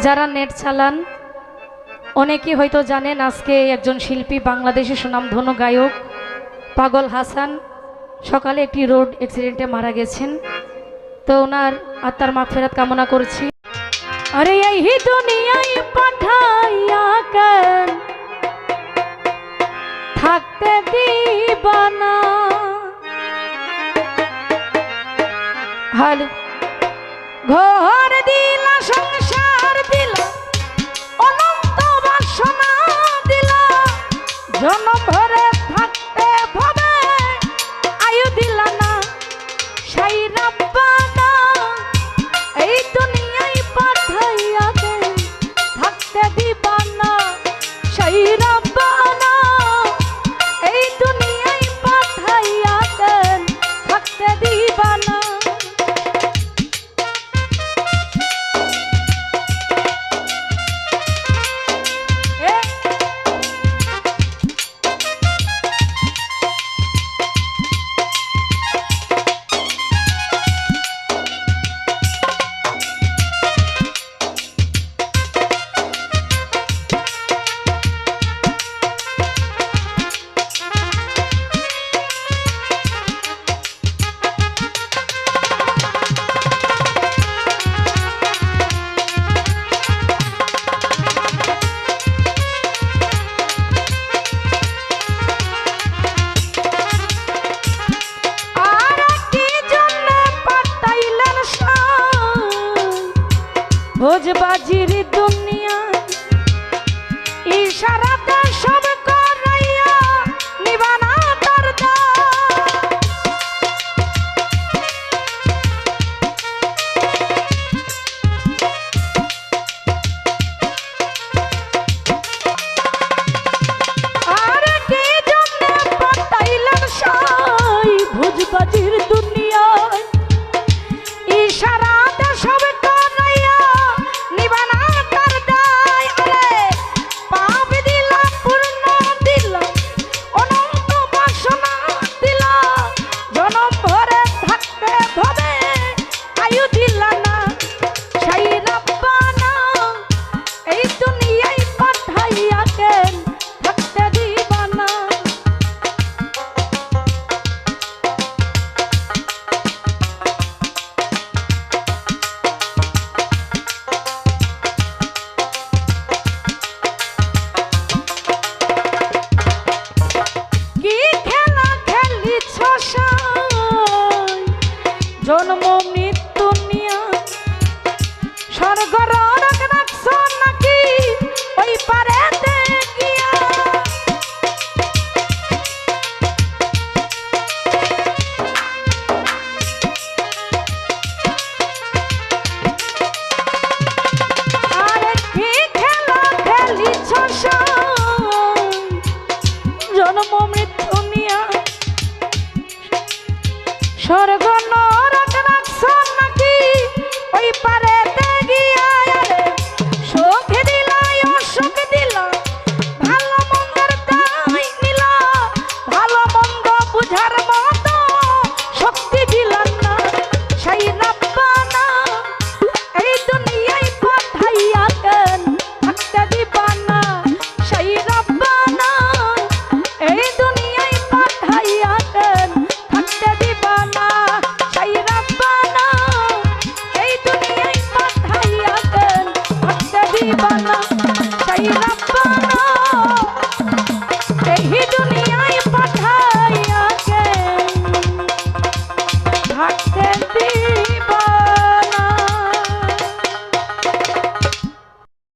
যারা নেট চালান অনেকেই হয়তো জানেন আজকে একজন শিল্পী বাংলাদেশের সুনামধন্য গায়ক পাগল হাসান সকালে একটি রোড অ্যাক্সিডেন্টে মারা গেছেন। তো ওনার আত্মার মাগফিরাত কামনা করছি। আরে এই দুনিয়ায় পাঠাইয়া কেন থাকতে দিবানা। হ্যালো ঘর দিলা সংসার দিলা অনন্ত বাসনা দিলা জন্ম ভরে থাকতে ভবে আয়ু দিলা না সাই রাব্বানা। এই দুনিয়ায় পাঠাইয়া দে থাকতে দিবানা সাই রাব্বানা। এই দুনিয়ায় পাঠাইয়া দে থাকতে দিবানা। ভোজবাজির দুনিয়া ইশারাতে সব